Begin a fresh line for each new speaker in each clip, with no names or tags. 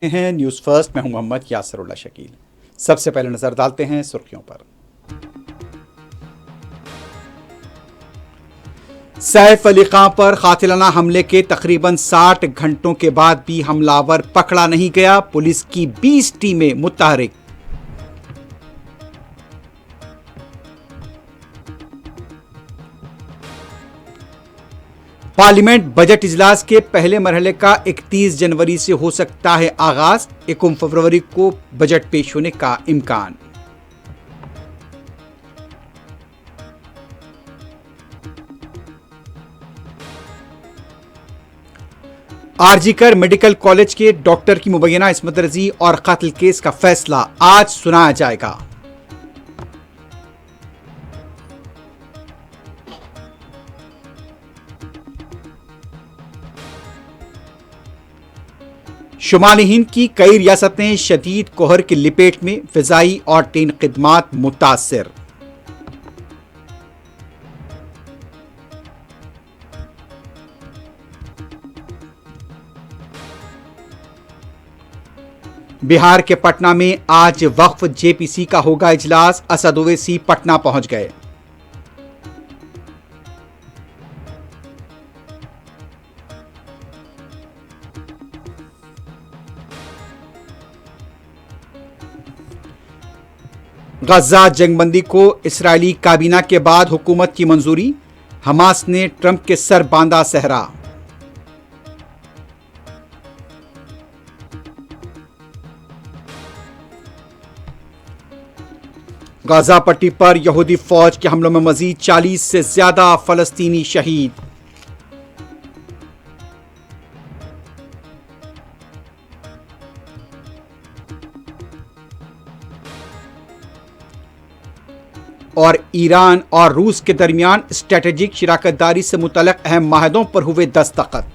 हैं news first में हूं मोहम्मद यासरुल्लाह शकील। सबसे पहले नजर डालते हैं सुर्खियों पर। सैफ अली खां पर कातिलाना हमले के तकरीबन 60 घंटों के बाद भी हमलावर पकड़ा नहीं गया। पुलिस की 20 टीमें मुतहरिक। पार्लियामेंट बजट इजलास के पहले मरहले का 31 जनवरी से हो सकता है आगाज। 1 फरवरी को बजट पेश होने का इम्कान। आरजीकर मेडिकल कॉलेज के डॉक्टर की मुबैना इस्मत रजी और कत्ल केस का फैसला आज सुनाया जाएगा। शुमाली हिंद की कई रियासतें शदीद कोहर की लिपेट में। फिजाई और ट्रेन खिदमात मुतासिर। बिहार के पटना में आज वक्फ जेपीसी का होगा इजलास। असद ओवैसी पटना पहुंच गए। गजा जंगबंदी को इस्राएली काबीना के बाद हुकूमत की मंजूरी। हमास ने ट्रंप के सर बांधा सहरा। गाजा पट्टी पर यहूदी फौज के हमलों में मजीद 40 से ज्यादा फलस्तीनी शहीद। और ईरान और रूस के दरमियान स्ट्रेटेजिक शराकतदारी से मुतल्लिक अहम माहदों पर हुए दस्तखत।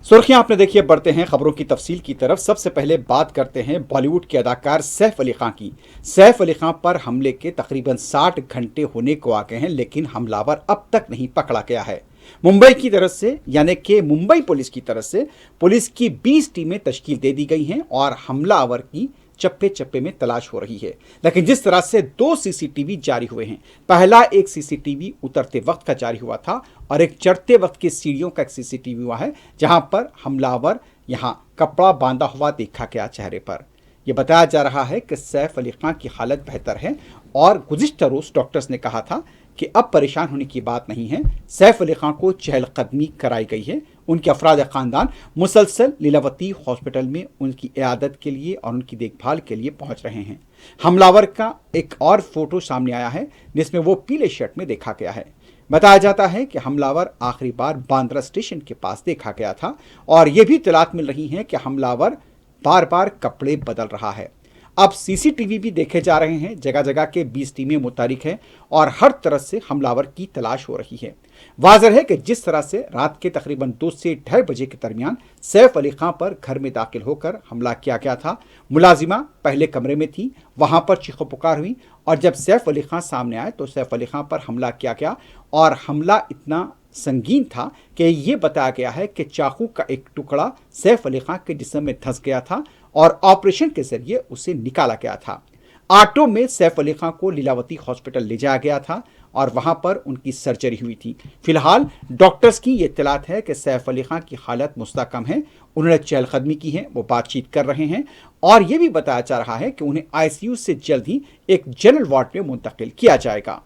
सुर्खियां आपने देखिए, बढ़ते हैं खबरों की तफसील की तरफ। सबसे पहले बात करते हैं बॉलीवुड के अदाकार सैफ अली खां की। सैफ अली खां पर हमले के तकरीबन 60 घंटे होने को आ गए हैं, लेकिन हमलावर अब तक नहीं पकड़ा गया है। मुंबई की तरफ से यानी कि मुंबई पुलिस की तरफ से पुलिस की 20 टीमें तश्कील दे दी गई हैं और हमलावर की चप्पे चप्पे में तलाश हो रही है। लेकिन जिस तरह से 2 सीसीटीवी जारी हुए हैं, पहला एक सीसीटीवी उतरते वक्त का जारी हुआ था और एक चढ़ते वक्त की सीढ़ियों का एक सीसीटीवी हुआ है, जहां पर हमलावर यहां कपड़ा बांधा हुआ देखा गया चेहरे पर। यह बताया जा रहा है कि सैफ अली खां की हालत बेहतर है और गुज़िश्ता रोज़ डॉक्टर्स ने कहा था कि अब परेशान होने की बात नहीं है। सैफ अली खां को चहलकदमी कराई गई है। उनके अफराद ख़ानदान मुसलसल लीलावती हॉस्पिटल में उनकी इयादत के लिए और उनकी देखभाल के लिए पहुंच रहे हैं। हमलावर का एक और फोटो सामने आया है, जिसमें वो पीले शर्ट में देखा गया है। बताया जाता है कि हमलावर आखिरी बार बांद्रा स्टेशन के पास देखा गया था और ये भी इत्तलात मिल रही है कि हमलावर बार बार कपड़े बदल रहा है। अब सीसीटीवी भी देखे जा रहे हैं। जगह जगह के 20 टीमें मुतहरिक हैं और हर तरह से हमलावर की तलाश हो रही है। वाज़ेह है कि जिस तरह से रात के तकरीबन 2 से 2:30 बजे के दरमियान सैफ अली खां पर घर में दाखिल होकर हमला किया गया था। मुलाजिमा पहले कमरे में थी, वहां पर चीखो पुकार हुई और जब सैफ अली खां सामने आए तो सैफ अली खां पर हमला किया गया और हमला इतना संगीन था कि यह बताया गया है कि चाकू का एक टुकड़ा सैफ अली खां के जिस्म में धंस गया था और ऑपरेशन के जरिए उसे निकाला गया था। ऑटो में सैफ अली खां को लीलावती हॉस्पिटल ले जाया गया था और वहां पर उनकी सर्जरी हुई थी। फिलहाल डॉक्टर्स की ये इत्तलात है कि सैफ अली खां की हालत मुस्तकम है। उन्होंने चहलकदमी की है, वो बातचीत कर रहे हैं और यह भी बताया जा रहा है कि उन्हें आईसीयू से जल्द ही एक जनरल वार्ड में मुंतकिल किया जाएगा।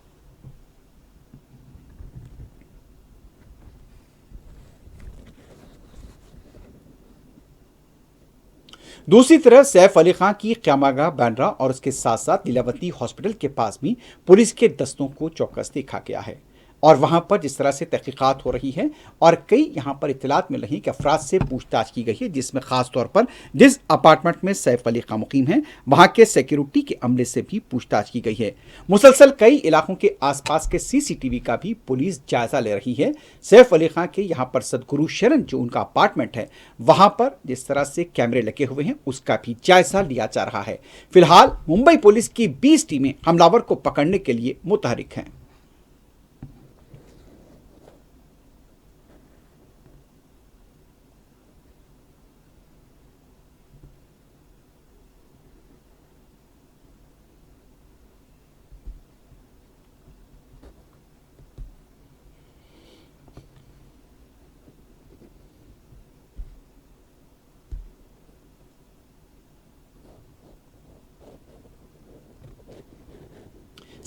दूसरी तरफ सैफ अली खां की क़यामगाह बांद्रा और उसके साथ साथ लीलावती हॉस्पिटल के पास भी पुलिस के दस्तों को चौकस देखा गया है। और वहां पर जिस तरह से तहकीकात हो रही है और कई यहां पर इत्तलात मिल रही कि अफराद से पूछताछ की गई है, जिसमें खास तौर पर जिस अपार्टमेंट में सैफ अली खां मुकीम हैं वहां के सिक्योरिटी के अमले से भी पूछताछ की गई है। मुसलसल कई इलाकों के आसपास के सीसीटीवी का भी पुलिस जायजा ले रही है। सैफ अली खां के यहां पर सदगुरु शरण जो उनका अपार्टमेंट है वहां पर जिस तरह से कैमरे लगे हुए हैं उसका भी जायजा लिया जा रहा है। फिलहाल मुंबई पुलिस की 20 टीमें हमलावर को पकड़ने के लिए मुतहरिक हैं।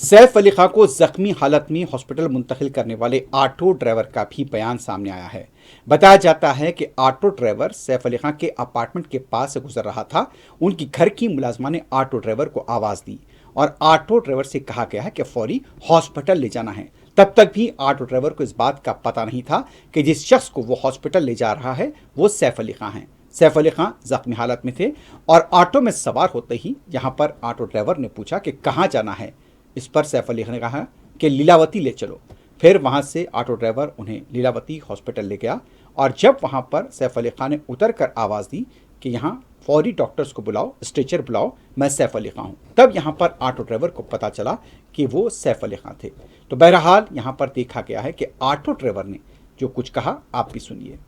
सैफ अली खां को जख्मी हालत में हॉस्पिटल मुंतकिल करने वाले ऑटो ड्राइवर का भी बयान सामने आया है। बताया जाता है कि ऑटो ड्राइवर सैफ अली खां के अपार्टमेंट के पास से गुजर रहा था। उनकी घर की मुलाजमा ने ऑटो ड्राइवर को आवाज दी और ऑटो ड्राइवर से कहा गया है कि फौरी हॉस्पिटल ले जाना है। तब तक भी ऑटो ड्राइवर को इस बात का पता नहीं था कि जिस शख्स को वो हॉस्पिटल ले जा रहा है वो सैफ अली खां है। सैफ अली खां जख्मी हालत में थे और ऑटो में सवार होते ही यहां पर ऑटो ड्राइवर ने पूछा कि कहां जाना है। इस पर सैफ अली खां ने कहा कि लीलावती ले चलो। फिर वहां से ऑटो ड्राइवर उन्हें लीलावती हॉस्पिटल ले गया और जब वहां पर सैफ अली खां ने उतर कर आवाज़ दी कि यहाँ फौरी डॉक्टर्स को बुलाओ, स्ट्रेचर बुलाओ, मैं सैफ अली खां हूँ, तब यहाँ पर ऑटो ड्राइवर को पता चला कि वो सैफ अली खां थे। तो बहरहाल यहाँ पर देखा गया है कि ऑटो ड्राइवर ने जो कुछ कहा आप भी सुनिए।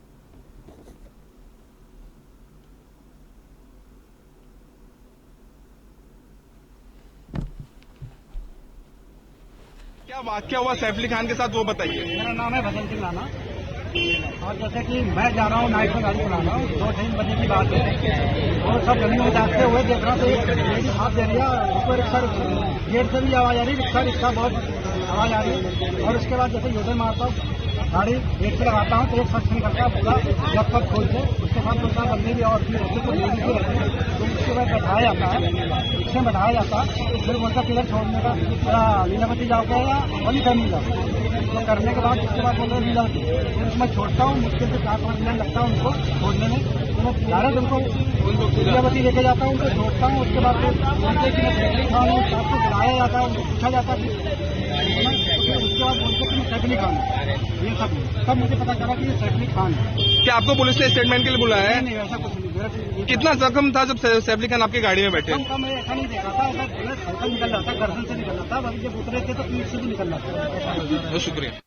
क्या वाक्य हुआ सैफ अली खान के साथ वो बताइए।
मेरा नाम है भजन सिंह राणा और जैसे कि मैं जा रहा हूँ नाइट में गाड़ी चला रहा हूँ, 2-3 बजे की बात है और सब गली में जाते हुए देख रहा हूँ तो एक लेडी हाथ दे रही है, उसको रिक्शा गेट से भी आवाज आ रही, रिक्शा बहुत आवाज आ रही है। और उसके बाद जैसे यूटर्न मारता हूँ, गाड़ी गेट से लगाता हूँ तो एक शख्स निकलता है पूरा जब तक खोल के, उसके साथ 2-4 बंदे भी और भी रहते तो लेडी भी रहती है। तो उसके बाद बैठाया जाता है, रिक्शे में बैठाया जाता है, फिर बोलता किधर छोड़ने का, लीलावती जाओगे या वही फैमिली जाओ। तो करने के बाद उसके बाद बोलते लीलावती, फिर उसमें छोड़ता हूँ, मुश्किल से 4-5 मिनट लगता है उनको छोड़ने में। तो मैं डायरेक्ट उनको लीलावती लेके जाता हूँ, उनको छोड़ता हूँ। उसके बाद बोलते कि मैं सैफ अली खान हूँ, सबको बुलाया जाता है, उनको पूछा जाता है, उसके बाद बोलते कि मैं सैफ अली खान हूँ। ये सब मुझे पता चला कि ये सैफ अली खान है।
क्या आपको पुलिस ने स्टेटमेंट के लिए बुलाया है?
नहीं, ऐसा कुछ नहीं।
कितना जख्म था जब सैफ अली खान आपकी गाड़ी में बैठे?
मैं ऐसा नहीं देखा था, अगर बुलेट हल्का निकल रहा था, गर्दन से निकल रहा था, बाकी जब उतरे थे तो पीठ से भी निकल रहा था।
बहुत शुक्रिया।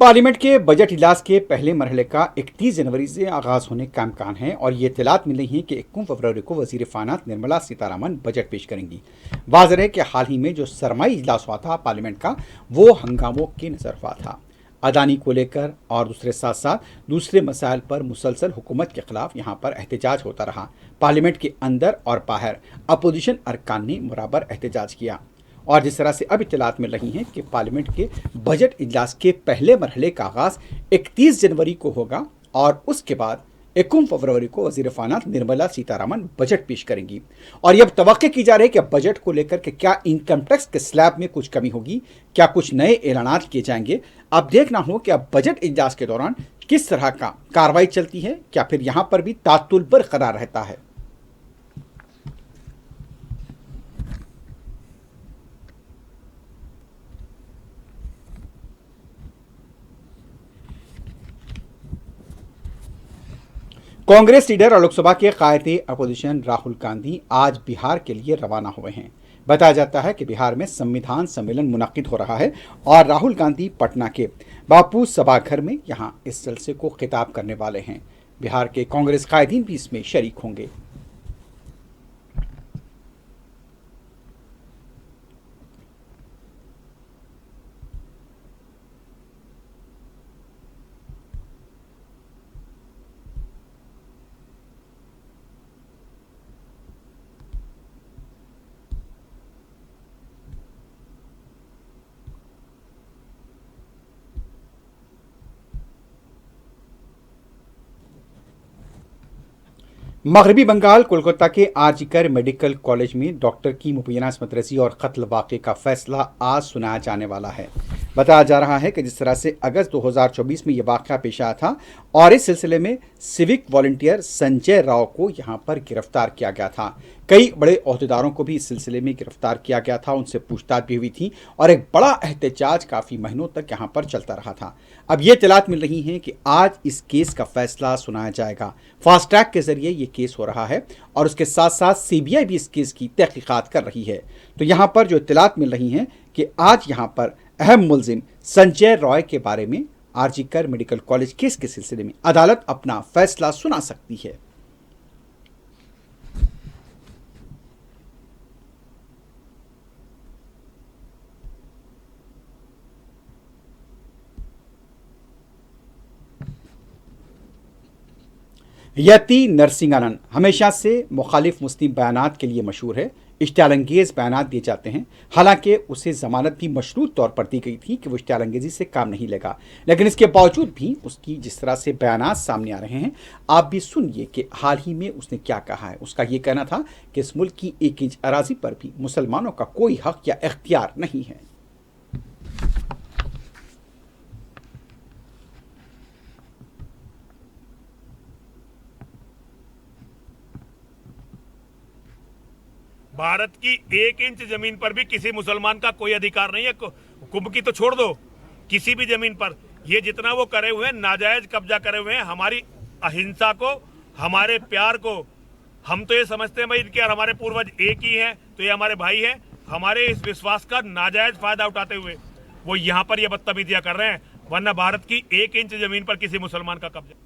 पार्लियामेंट के बजट इजलास के पहले मरहले का 31 जनवरी से आगाज होने का इम्कान है और ये इत्तलात मिल रही है कि 21 फरवरी को वजीर फाइनेंस निर्मला सीतारमण बजट पेश करेंगी। वाज़ेह है कि हाल ही में जो सरमाई इजलास हुआ था पार्लियामेंट का वो हंगामों की नजर हुआ था। अदानी को लेकर और दूसरे साथ साथ दूसरे मसाइल पर मुसलसल हुकूमत के खिलाफ यहाँ पर एहतजाज होता रहा। पार्लियामेंट के अंदर और बाहर अपोजिशन अरकान ने बराबर एहतजाज किया और जिस तरह से अब इत्तलात मिल रही हैं कि पार्लियामेंट के बजट इजलास के पहले मरहले का आगाज़ 31 जनवरी को होगा और उसके बाद 21 फरवरी को वजीर फाइनेंस निर्मला सीतारमण बजट पेश करेंगी। और यह तवक्को की जा रही है कि बजट को लेकर के क्या इनकम टैक्स के स्लैब में कुछ कमी होगी, क्या कुछ नए ऐलानात किए जाएंगे। अब देखना हो कि अब बजट इजलास के दौरान किस तरह का कार्रवाई चलती है, क्या फिर यहाँ पर भी तातुल बरकरार रहता है। कांग्रेस लीडर और लोकसभा के कायदे अपोजिशन राहुल गांधी आज बिहार के लिए रवाना हुए हैं। बताया जाता है कि बिहार में संविधान सम्मेलन मुनक्किद हो रहा है और राहुल गांधी पटना के बापू सभाघर में यहां इस जलसे को खिताब करने वाले हैं। बिहार के कांग्रेस कायदीन भी इसमें शरीक होंगे। मगरबी बंगाल कोलकाता के आरजीकर मेडिकल कॉलेज में डॉक्टर की मुबैना इस्मत रज़ी और कत्ल वाक़े का फैसला आज सुनाया जाने वाला है। बताया जा रहा है कि जिस तरह से अगस्त 2024 में यह वाक़या पेश आया था और इस सिलसिले में सिविक वॉलंटियर संजय राव को यहां पर गिरफ्तार किया गया था। कई बड़े ओहदेदारों को भी इस सिलसिले में गिरफ्तार किया गया था, उनसे पूछताछ भी हुई थी और एक बड़ा एहतजाज काफ़ी महीनों तक यहां पर चलता रहा था। अब ये इत्तलात मिल रही हैं कि आज इस केस का फैसला सुनाया जाएगा। फास्ट ट्रैक के जरिए ये केस हो रहा है और उसके साथ साथ सीबीआई भी इस केस की तहकीकात कर रही है। तो यहाँ पर जो इत्तलात मिल रही हैं कि आज यहाँ पर अहम मुलजिम संजय रॉय के बारे में आरजीकर मेडिकल कॉलेज केस के सिलसिले में अदालत अपना फैसला सुना सकती है। यति नरसिंहानन हमेशा से मुखालिफ मुस्लिम बयानात के लिए मशहूर है। इश्तियालंगेज बयानात दिए जाते हैं। हालांकि उसे जमानत भी मशरूत तौर पर दी गई थी कि वो इश्तियालंगेजी से काम नहीं लेगा, लेकिन इसके बावजूद भी उसकी जिस तरह से बयानात सामने आ रहे हैं, आप भी सुनिए कि हाल ही में उसने क्या कहा है। उसका ये कहना था कि इस मुल्क की 1 इंच अराजी पर भी मुसलमानों का कोई हक या इख्तियार नहीं है।
भारत की 1 इंच जमीन पर भी किसी मुसलमान का कोई अधिकार नहीं है। कुंभ की तो छोड़ दो, किसी भी जमीन पर ये जितना वो करे हुए हैं, नाजायज कब्जा करे हुए हैं हमारी अहिंसा को, हमारे प्यार को। हम तो ये समझते हैं भाई इनके और हमारे पूर्वज एक ही हैं, तो ये हमारे भाई हैं। हमारे इस विश्वास का नाजायज फायदा उठाते हुए वो यहाँ पर ये बदतमीजियां कर रहे हैं, वरना भारत की 1 इंच जमीन पर किसी मुसलमान का कब्जा।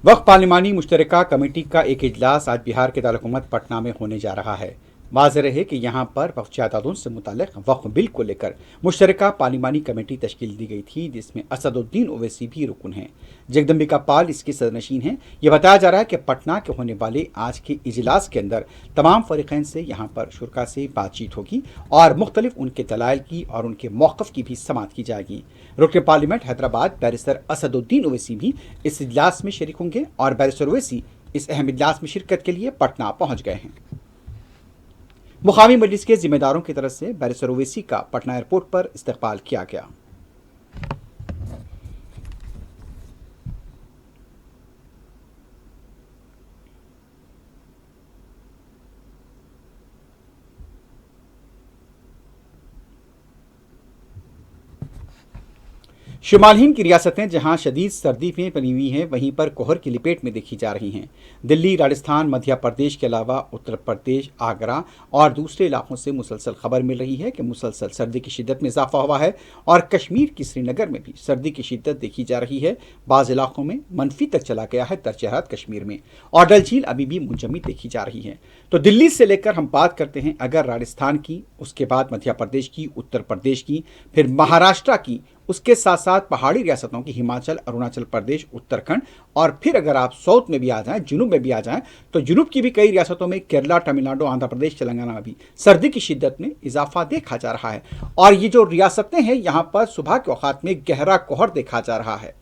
वक्फ पार्लिमानी मुश्तरका कमेटी का एक इजलास आज बिहार के दारकूमत पटना में होने जा रहा है। वाज़ेह है कि यहाँ पर वक्फ जायदादों से मुताल्लिक वक्फ बिल को लेकर मुश्तरका पार्लिमानी कमेटी तश्कील दी गई थी, जिसमें असदुद्दीन ओवैसी भी रुकन हैं। जगदम्बिका पाल इसके सदनशीन हैं। यह बताया जा रहा है कि पटना के होने वाले आज के इजलास के अंदर तमाम फरीक़ैन से यहाँ पर शुरा से बातचीत होगी और मुख्तलिफ उनके दलाइल की और उनके मौक़िफ़ की भी समाअत की जाएगी। रुकन पार्लियामेंट हैदराबाद बैरिस्टर असदुद्दीन ओवैसी भी इस इजलास में शरीक होंगे और बैरिस्टर ओवैसी इस अहम इजलास में शिरकत के लिए पटना पहुँच गए हैं। मुकामी मजलिस के जिम्मेदारों की तरफ से बैरिस्टर ओवैसी का पटना एयरपोर्ट पर इस्तकबाल किया गया। शुमाल हिंद की रियासतें जहां शदीद सर्दी में बनी हुई हैं, वहीं पर कोहर की लपेट में देखी जा रही हैं। दिल्ली, राजस्थान, मध्य प्रदेश के अलावा उत्तर प्रदेश, आगरा और दूसरे इलाकों से मुसलसल खबर मिल रही है कि मुसलसल सर्दी की शिद्दत में इजाफा हुआ है और कश्मीर की श्रीनगर में भी सर्दी की शिद्दत देखी जा रही है। बाज़ इलाकों में मनफी तक चला गया है दर्ज हरारत कश्मीर में, और डल झील अभी भी मुंजमद देखी जा रही है। तो दिल्ली से लेकर हम बात करते हैं अगर राजस्थान की, उसके बाद मध्य प्रदेश की, उत्तर प्रदेश की, फिर महाराष्ट्र की, उसके साथ साथ पहाड़ी रियासतों की हिमाचल, अरुणाचल प्रदेश, उत्तराखंड, और फिर अगर आप साउथ में भी आ जाएं, जुनूब में भी आ जाएं, तो जुनूब की भी कई रियासतों में, केरला, तमिलनाडु, आंध्र प्रदेश, तेलंगाना में भी सर्दी की शिद्दत में इजाफा देखा जा रहा है। और ये जो रियासतें हैं, यहाँ पर सुबह के औकात में गहरा कोहर देखा जा रहा है।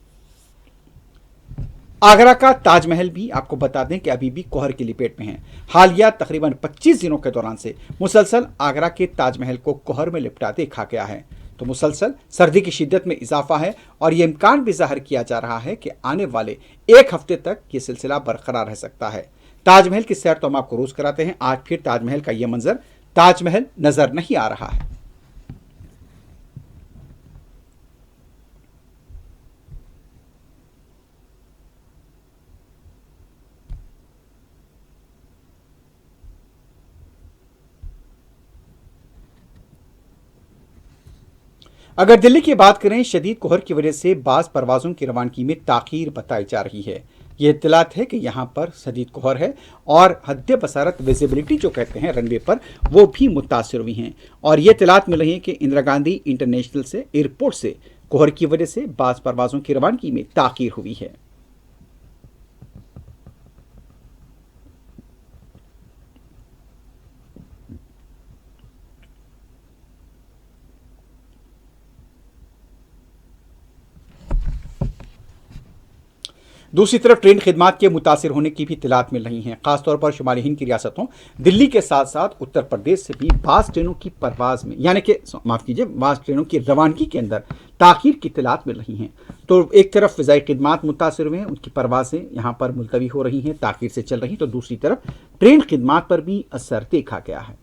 आगरा का ताजमहल भी आपको बता दें कि अभी भी कोहर की लपेट में है। हालिया तकरीबन 25 दिनों के दौरान से मुसलसल आगरा के ताजमहल को कोहर में लिपटा देखा गया है। तो मुसलसल सर्दी की शिद्दत में इजाफा है और यह इम्कान भी जाहिर किया जा रहा है कि आने वाले 1 हफ्ते तक यह सिलसिला बरकरार रह सकता है। ताजमहल की सैर तो हम आपको रोज कराते हैं। आज फिर ताजमहल का यह मंजर ताजमहल नजर नहीं आ रहा है। अगर दिल्ली की बात करें, शदीद कोहर की वजह से बाज़ परवाज़ों की रवानगी में ताख़ीर बताई जा रही है। ये इत्तलात है कि यहाँ पर शदीद कोहर है और हद बसारत विजिबिलिटी जो कहते हैं रनवे पर, वो भी मुतासिर हुई हैं। और ये इत्तलात मिल रही है कि इंदिरा गांधी इंटरनेशनल से एयरपोर्ट से कोहर की वजह से बाज़ परवाज़ों की रवानगी में ताख़ीर हुई है। दूसरी तरफ ट्रेन खिदमात के मुतासिर होने की भी इत्तलात मिल रही हैं। खासतौर पर शुमाली हिंद की रियासतों दिल्ली के साथ साथ उत्तर प्रदेश से भी बास ट्रेनों की परवाज में यानी कि बास ट्रेनों की रवानगी के अंदर ताखीर की इत्तलात मिल रही हैं। तो एक तरफ फ़िज़ाई खिदमात मुतासिर हुए हैं, उनकी परवाज़ें यहाँ पर मुलतवी हो रही हैं, ताखीर से चल रही, तो दूसरी तरफ ट्रेन खिदमात पर भी असर देखा गया है।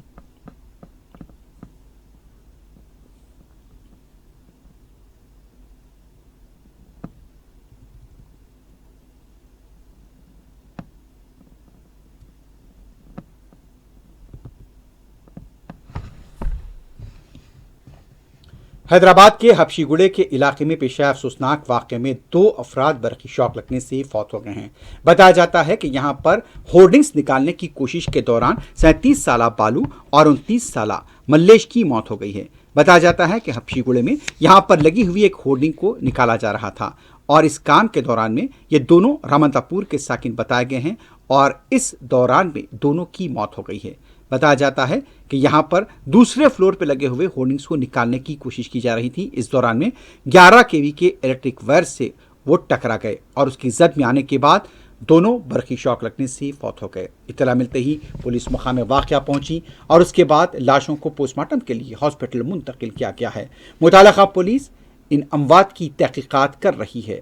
हैदराबाद के हबशीगुड़े के इलाके में पेश आए अफसोसनाक वाक़े में 2 अफराद बरक़ी शॉक लगने से फौत हो गए हैं। बताया जाता है कि यहां पर होर्डिंग्स निकालने की कोशिश के दौरान 37 साला बालू और 29 साला मल्लेश की मौत हो गई है। बताया जाता है कि हबशीगुड़े में यहां पर लगी हुई एक होर्डिंग को निकाला जा रहा था और इस काम के दौरान में ये दोनों रामंतापुर के साकिन बताए गए हैं और इस दौरान में दोनों की मौत हो गई है। बताया जाता है कि यहाँ पर दूसरे फ्लोर पर लगे हुए होर्डिंग्स को निकालने की कोशिश की जा रही थी। इस दौरान में 11 केवी के इलेक्ट्रिक वायर से वो टकरा गए और उसकी जद में आने के बाद दोनों बरक़ी शॉक लगने से फौत हो गए। इत्तला मिलते ही पुलिस मुकाम वाक़या पहुंची और उसके बाद लाशों को पोस्टमार्टम के लिए हॉस्पिटल मुंतकिल किया गया है। मुताल्लिक़ा पुलिस इन अमवात की तहक़ीक़ात कर रही है।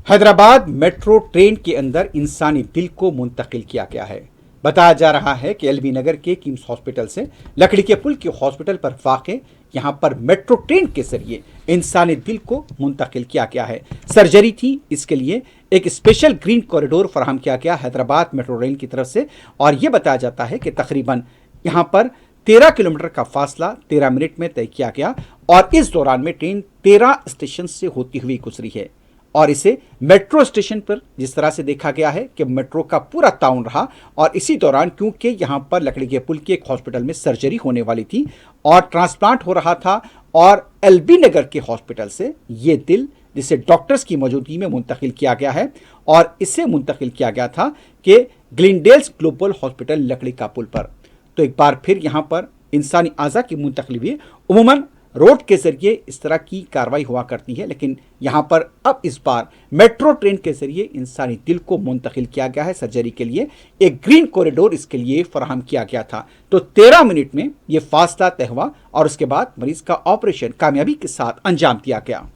हैदराबाद मेट्रो ट्रेन के अंदर इंसानी दिल को मुंतकिल किया गया है। बताया जा रहा है कि एलबी नगर के किम्स हॉस्पिटल से लकड़ी के पुल के हॉस्पिटल पर वाक़े यहां पर मेट्रो ट्रेन के जरिए इंसानी दिल को मुंतकिल किया गया है। सर्जरी थी, इसके लिए एक स्पेशल ग्रीन कॉरिडोर फराहम किया गया हैदराबाद मेट्रो रेल की तरफ से और यह बताया जाता है कि तकरीबन यहां पर 13 किलोमीटर का फासला 13 मिनट में तय किया गया और इस दौरान में ट्रेन 13 स्टेशन से होती हुई गुजरी है और इसे मेट्रो स्टेशन पर जिस तरह से देखा गया है कि मेट्रो का पूरा ताउन रहा और इसी दौरान क्योंकि यहाँ पर लकड़ी के पुल के एक हॉस्पिटल में सर्जरी होने वाली थी और ट्रांसप्लांट हो रहा था और एलबी नगर के हॉस्पिटल से ये दिल जिसे डॉक्टर्स की मौजूदगी में मुंतकिल किया गया है और इसे मुंतकिल किया गया था कि ग्लिंडेल्स ग्लोबल हॉस्पिटल लकड़ी का पुल पर। तो एक बार फिर यहाँ पर इंसानी आज़ा की मुंतकिली हुई। उमूमन रोड के जरिए इस तरह की कार्रवाई हुआ करती है, लेकिन यहाँ पर अब इस बार मेट्रो ट्रेन के जरिए इंसानी दिल को मुंतकिल किया गया है सर्जरी के लिए। एक ग्रीन कॉरिडोर इसके लिए फराहम किया गया था। तो 13 मिनट में ये फासला तय हुआ और उसके बाद मरीज का ऑपरेशन कामयाबी के साथ अंजाम दिया गया।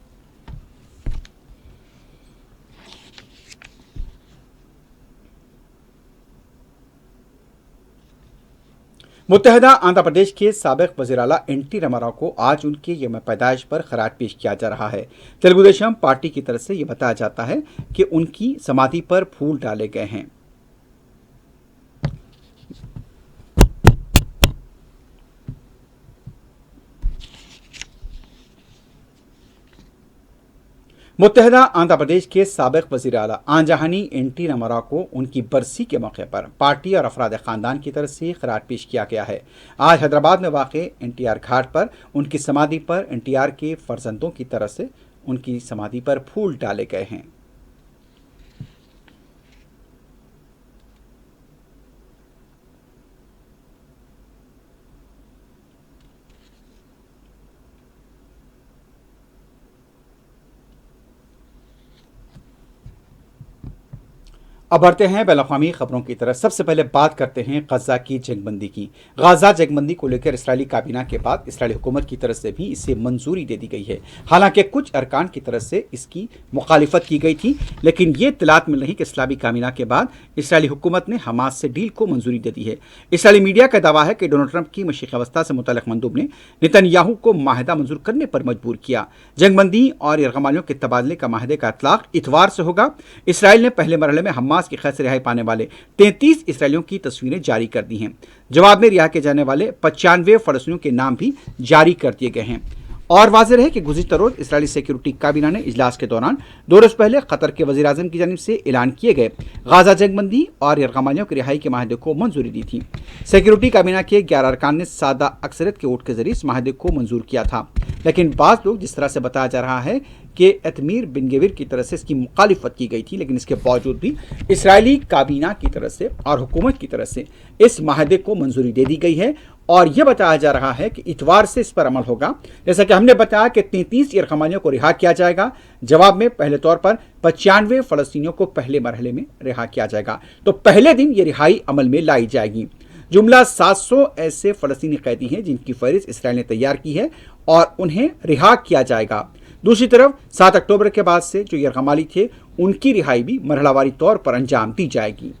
मुत्तहदा आंध्र प्रदेश के साबिक वज़ीर आला एनटी रामाराव को आज उनके यौम पैदाइश पर खराज पेश किया जा रहा है। तेलुगु देशम पार्टी की तरफ से यह बताया जाता है कि उनकी समाधि पर फूल डाले गए हैं। मुत्तहदा आंध्र प्रदेश के साबिक वज़ीर आला आंजहानी एनटी रामाराव को उनकी बरसी के मौके पर पार्टी और अफराद ख़ानदान की तरफ से खराज पेश किया गया है। आज हैदराबाद में वाक़े एनटीआर घाट पर उनकी समाधि पर एनटीआर के फर्जंदों की तरफ से उनकी समाधि पर फूल डाले गए हैं। अब बढ़ते हैं बैनुल-अक़वामी खबरों की तरफ। सबसे पहले बात करते हैं गजा की जंगबंदी की। गजा जंगबंदी को लेकर इसराइली काबीना के बाद इसराइली हुकूमत की तरफ से भी इसे मंजूरी दे दी गई है। हालांकि कुछ अरकान की तरफ से इसकी मुखालिफत की गई थी, लेकिन ये इत्तलात मिल रही कि इस्लामी काबीना के बाद इसराइली हुकूमत ने हमास से डील को मंजूरी दे दी है। इसराइली मीडिया का दावा है कि डोनाल्ड ट्रंप की मशीक़ अवस्था से मुतल्लिक़ मंदूब ने नेतन्याहू को माहिदा मंजूर करने पर मजबूर किया। जंगबंदी और यरगमालियों के तबादले का माहिदे का इतलाक़ इतवार से होगा। इसराइल ने पहले मरहले में हमास की कैद से रिहाई पाने वाले 33 इसराइलियों की तस्वीरें जारी कर दी हैं। जवाब में रिहा किए जाने वाले 95 फ़लस्तीनियों के नाम भी जारी कर दिए गए हैं और वाज़ेह रहे कि गुज़िश्ता रोज़ इस्राएली सिक्योरिटी काबीना ने इजलास के दौरान 2 रोज़ पहले कतर के वज़ीर आज़म की जानिब से ऐलान किए गए गाजा जंगबंदी और यरगमालियों की रिहाई के माहदे को मंजूरी दी थी। सिक्योरिटी काबीना के 11 अरकान ने सादा अक्सरियत के वोट के जरिए इस माहदे को मंजूर किया था, लेकिन बाज़ लोग जिस तरह से बताया जा रहा है कि एतमीर बिन गवीर की तरफ से इसकी मुखालिफत की गई थी, लेकिन इसके बावजूद भी इसराइली काबीना की तरफ से और हुकूमत की तरफ से इस माहदे को मंजूरी दे दी गई है और यह बताया जा रहा है कि इतवार से इस पर अमल होगा। जैसा कि हमने बताया कि 33 यरगमालियों को रिहा किया जाएगा। जवाब में पहले तौर पर 95 फ़लस्तीनियों को पहले मरहले में रिहा किया जाएगा, तो पहले दिन ये रिहाई अमल में लाई जाएगी। जुमला 700 ऐसे फ़लस्तीनी कैदी हैं जिनकी फहरिस्त इसराइल ने तैयार की है और उन्हें रिहा किया जाएगा। दूसरी तरफ 7 अक्टूबर के बाद से जो यरगमाली थे उनकी रिहाई भी मरहलावारी तौर पर अंजाम दी जाएगी।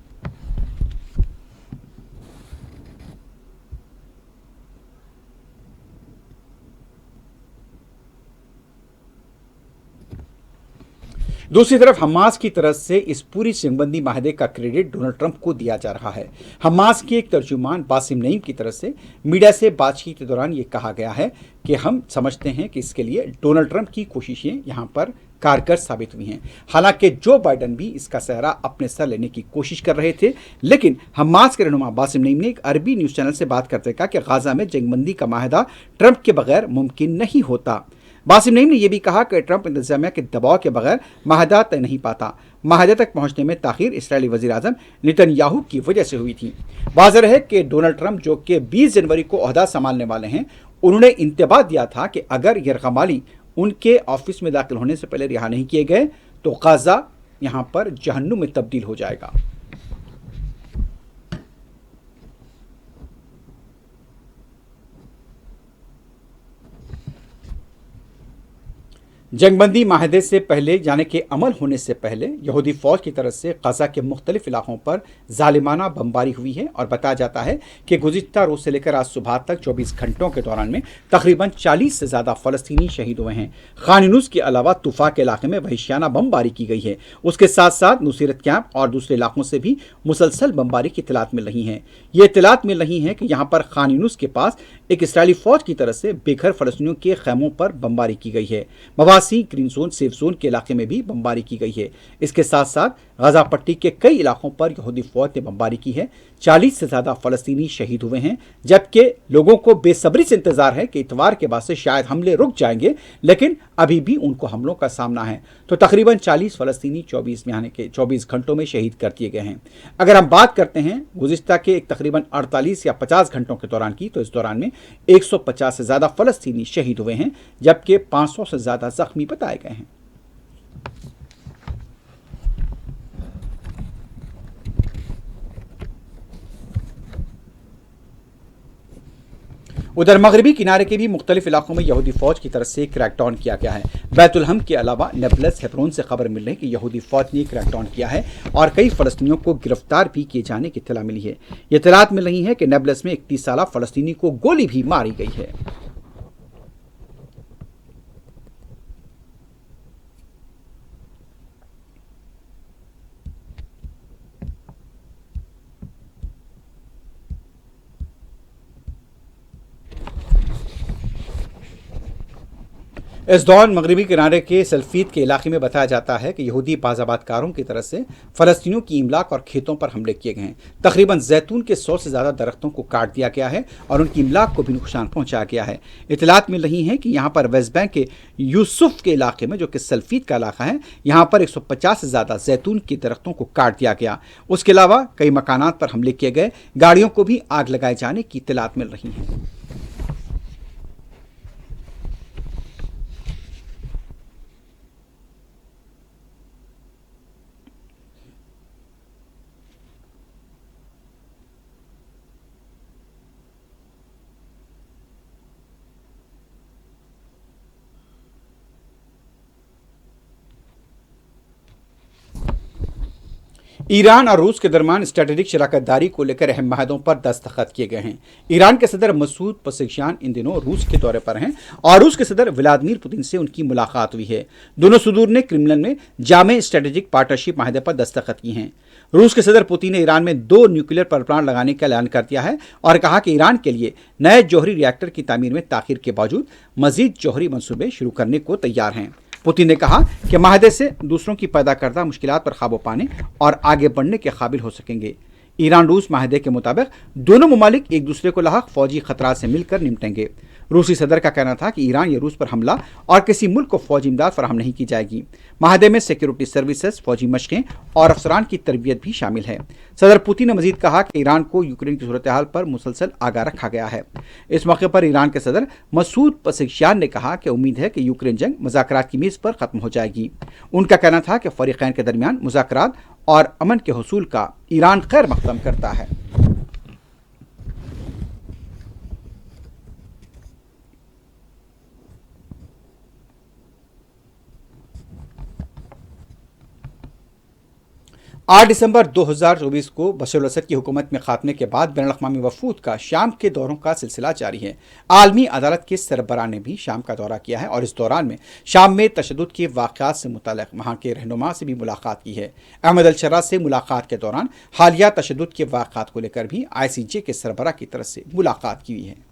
दूसरी तरफ हमास की तरफ से इस पूरी जंगबंदी माहदे का क्रेडिट डोनाल्ड ट्रंप को दिया जा रहा है। हमास के एक तर्जुमान बासिम नईम की तरफ से मीडिया से बातचीत के दौरान ये कहा गया है कि हम समझते हैं कि इसके लिए डोनाल्ड ट्रंप की कोशिशें यहाँ पर कारगर साबित हुई हैं। हालांकि जो बाइडन भी इसका सहरा अपने सर लेने की कोशिश कर रहे थे, लेकिन हमास के रहनुमा बासिम नईम ने एक अरबी न्यूज़ चैनल से बात करते कहा कि गाजा में जंगबंदी का माहदा ट्रंप के बगैर मुमकिन नहीं होता। बासिम नईम ने यह भी कहा कि ट्रंप इंतजामिया के दबाव के बगैर माहदा तय नहीं पाता। माहदे तक पहुंचने में ताखीर इसराइली वज़ीर आज़म नेतन्याहू की वजह से हुई थी। वाज़ेह है कि डोनाल्ड ट्रंप जो कि 20 जनवरी को ओहदा संभालने वाले हैं, उन्होंने इंतबाह दिया था कि अगर यरगमाली उनके ऑफिस में दाखिल होने से पहले रिहा नहीं किए गए तो गाजा यहाँ पर जहन्नुम में तब्दील हो जाएगा। जंगबंदी माहदे से पहले यानी कि अमल होने से पहले यहूदी फौज की तरफ से गाजा के मुख्तलिफ इलाकों पर जालिमाना बमबारी हुई है और बताया जाता है कि गुज़िश्ता रोज़ से लेकर आज सुबह तक 24 घंटों के दौरान में तकरीबन 40 से ज़्यादा फ़लस्तीनी शहीद हुए हैं। खान यूनिस के अलावा तुफा के इलाके में वहशियाना बमबारी की गई है। उसके साथ साथ नुसीरत कैंप और दूसरे इलाकों से भी मुसलसल बमबारी की इतलात मिल रही हैं। ये इतलात मिल रही हैं कि यहाँ पर खान यूनिस के पास एक इसराइली फौज की तरफ से बेघर फ़लस्तीनियों के खैमों पर बमबारी की गई है। ग्रीन जोन, सेफ जोन के इलाके में भी बमबारी की गई है। इसके साथ साथ गाजा पट्टी के कई इलाकों पर यहूदी फौज ने बमबारी की है। 40 से ज्यादा फ़लस्तीनी शहीद हुए हैं, जबकि लोगों को बेसब्री से इंतजार है कि इतवार के बाद से शायद हमले रुक जाएंगे, लेकिन अभी भी उनको हमलों का सामना है। तो तकरीबन 40 फ़लस्तीनी 24 घंटों में शहीद कर दिए गए हैं। अगर हम बात करते हैं गुज़िश्ता के एक तकरीबन 48 या 50 घंटों के दौरान की, तो इस दौरान में 150 से ज़्यादा फ़लस्तीनी शहीद हुए हैं, जबकि 500 से ज़्यादा जख्मी बताए गए हैं। उधर मगरबी किनारे के भी मुख्तलिफ इलाकों में यहूदी फौज की तरफ से क्रैकडाउन किया गया है। बैतुलहम के अलावा नेबलस, हेब्रोन से खबर मिल रही है कि यहूदी फौज ने क्रैकडाउन किया है और कई फ़लस्तीनियों को गिरफ्तार भी किए जाने की इत्तला मिली है। ये इत्तलात मिल रही है कि नेबलस में 31 साला फ़लस्तीनी को गोली भी मारी गई है। इस दौरान मगरबी किनारे के सल्फीद के इलाके में बताया जाता है कि यहूदी बाज़ाबातकारों की तरफ से फ़लस्तीनियों की इमलाक और खेतों पर हमले किए गए हैं। तकरीबन जैतून के 100 से ज़्यादा दरख्तों को काट दिया गया है और उनकी इमलाक को भी नुकसान पहुंचाया गया है। इतलात मिल रही हैं कि यहाँ पर वेस्ट बैंक के यूसुफ के इलाके में, जो कि सल्फीद का इलाका है, यहाँ पर 150 से ज़्यादा जैतून के दरख्तों को काट दिया गया। उसके अलावा कई मकानात पर हमले किए गए, गाड़ियों को भी आग लगाए जाने की इतलात मिल रही हैं। ईरान और रूस के दरमियान स्ट्रेटेजिक शराकतदारी को लेकर अहम माहदों पर दस्तखत किए गए हैं। ईरान के सदर मसूद पज़ेश्कियान इन दिनों रूस के दौरे पर हैं और रूस के सदर व्लादिमीर पुतिन से उनकी मुलाकात हुई है। दोनों सदूर ने क्रेमलिन में जामे स्ट्रेटेजिक पार्टनरशिप माहदे पर दस्तखत की हैं। रूस के सदर पुतिन ने ईरान में 2 न्यूक्लियर पावर प्लांट लगाने का ऐलान कर दिया है और कहा कि ईरान के लिए नए जौहरी रिएक्टर की तामीर में ताखीर के बावजूद मजीद जौहरी मंसूबे शुरू करने को तैयार हैं। पुतिन ने कहा कि माहदे से दूसरों की पैदा करदा मुश्किलात पर काबू पाने और आगे बढ़ने के काबिल हो सकेंगे। ईरान रूस माहदे के मुताबिक दोनों ममालिक एक दूसरे को लाहक फौजी खतरात से मिलकर निपटेंगे। रूसी सदर का कहना था कि ईरान या रूस पर हमला और किसी मुल्क को फौजी इमदाद फराहम नहीं की जाएगी। माहदे में सिक्योरिटी सर्विसेज, फौजी मशकें और अफसरान की तरबियत भी शामिल है। सदर पुतिन ने मजीद कहा कि ईरान को यूक्रेन की सूरत हाल पर मुसलसल आगाह रखा गया है। इस मौके पर ईरान के सदर मसूद पज़ेश्कियान ने कहा कि उम्मीद है कि यूक्रेन जंग मुज़ाकरात की मेज़ पर खत्म हो जाएगी। उनका कहना था कि फ़रीक़ैन के दरमियान मुज़ाकरात और अमन के हुसूल का ईरान खैर मक़दम करता है। आठ दिसंबर 2024 को बशर असद की हुकूमत में खात्मे के बाद बैनुल-अक़वामी वफ़ूद का शाम के दौरों का सिलसिला जारी है। आलमी अदालत के सरबराह ने भी शाम का दौरा किया है और इस दौरान में शाम में तशद्दुद के वाक़यात से मुतल्लिक़ वहाँ के रहनुमा से भी मुलाकात की है। अहमद अल-शर्रा से मुलाकात के दौरान हालिया तशद्दुद के वाक़यात को लेकर भी ICJ के सरबराह की तरफ से मुलाकात की हुई है।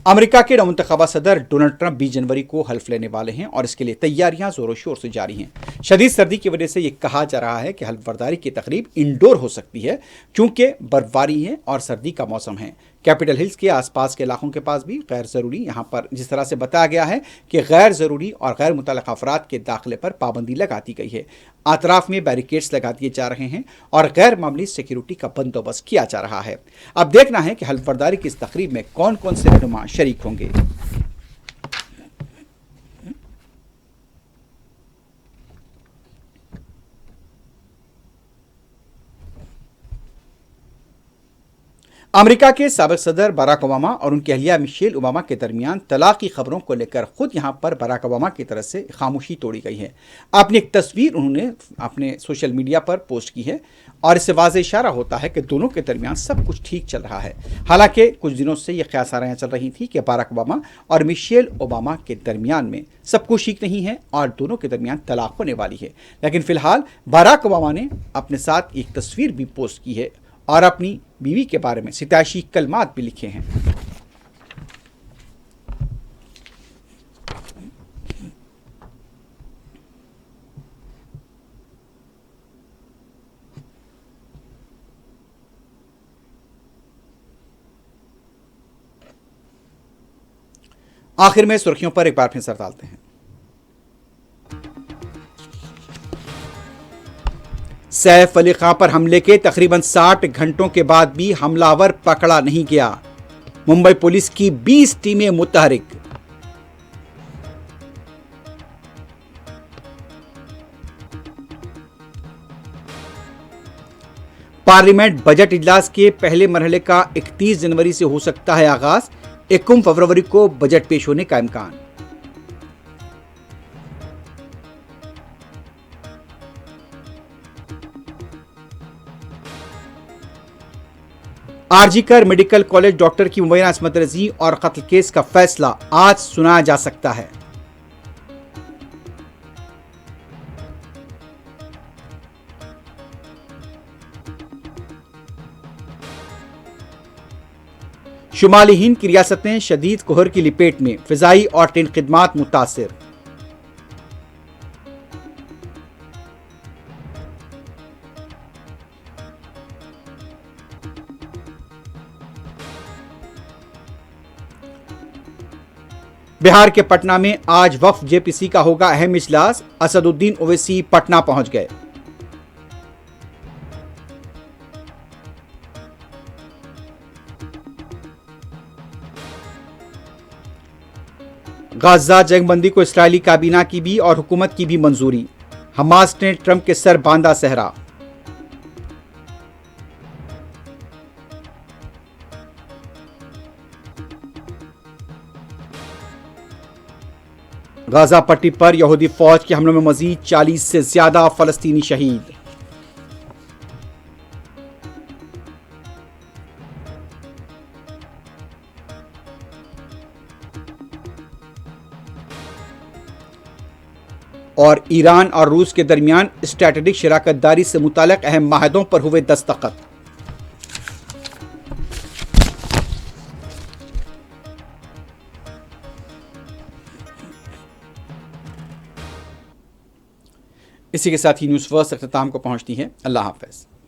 अमेरिका के नवमुंतखबा सदर डोनाल्ड ट्रंप 20 जनवरी को हल्फ लेने वाले हैं और इसके लिए तैयारियां जोरों शोर से जारी हैं। शदीद सर्दी की वजह से यह कहा जा रहा है कि हल्फ बर्दारी की तकरीब इंडोर हो सकती है क्योंकि बर्फबारी है और सर्दी का मौसम है। कैपिटल हिल्स के आसपास के इलाकों के पास भी गैर ज़रूरी, यहाँ पर जिस तरह से बताया गया है कि गैर ज़रूरी और गैर मुतल्लक़ अफराद के दाखिले पर पाबंदी लगा दी गई है। अतराफ में बैरिकेड्स लगा दिए जा रहे हैं और गैर मामूली सिक्योरिटी का बंदोबस्त किया जा रहा है। अब देखना है कि हल्फ बर्दारी की इस तकरीब में कौन कौन से रहनुमा शरीक होंगे। अमेरिका के साबिक सदर बराक ओबामा और उनकी अहलिया मिशेल ओबामा के दरमियान तलाक की खबरों को लेकर खुद यहां पर बराक ओबामा की तरफ से खामोशी तोड़ी गई है। अपनी एक तस्वीर उन्होंने अपने सोशल मीडिया पर पोस्ट की है और इससे वाज़ेह इशारा होता है कि दोनों के दरमियान सब कुछ ठीक चल रहा है। हालांकि कुछ दिनों से ये ख्यासारायां चल रही थी कि बराक ओबामा और मिशेल ओबामा के दरमियान में सब कुछ ठीक नहीं है और दोनों के दरमियान तलाक होने वाली है। लेकिन फिलहाल बराक ओबामा ने अपने साथ एक तस्वीर भी पोस्ट की है और अपनी बीवी के बारे में सिताइशी कलमात भी लिखे हैं। आखिर में सुर्खियों पर एक बार फिर नजर डालते हैं। सैफ अली खां पर हमले के तकरीबन 60 घंटों के बाद भी हमलावर पकड़ा नहीं गया। मुंबई पुलिस की 20 टीमें मुतहरिक। पार्लियामेंट बजट इजलास के पहले मरहले का 31 जनवरी से हो सकता है आगाज। 21 फरवरी को बजट पेश होने का इम्कान। आरजीकर मेडिकल कॉलेज डॉक्टर की मुबैना असमत रजी और कत्ल केस का फैसला आज सुनाया जा सकता है। शुमाली हिंद की रियासतें शदीद कोहर की लिपेट में, फिजाई और ट्रेन खिदमात मुतासिर। बिहार के पटना में आज वक्फ जेपीसी का होगा अहम इजलास। असदुद्दीन ओवैसी पटना पहुंच गए। गाजा जंगबंदी को इस्राएली काबीना की भी और हुकूमत की भी मंजूरी। हमास ने ट्रंप के सर बांधा सेहरा। गाजा पट्टी पर यहूदी फौज के हमलों में मजीद 40 से ज्यादा फलस्तीनी शहीद। और ईरान और रूस के दरमियान स्ट्रैटेजिक शराकतदारी से मुताल्लिक अहम माहदों पर हुए दस्तखत। इसी के साथ ही न्यूज़ फर्स्ट अख्ताम को पहुंचती है। अल्लाह हाफ़िज़।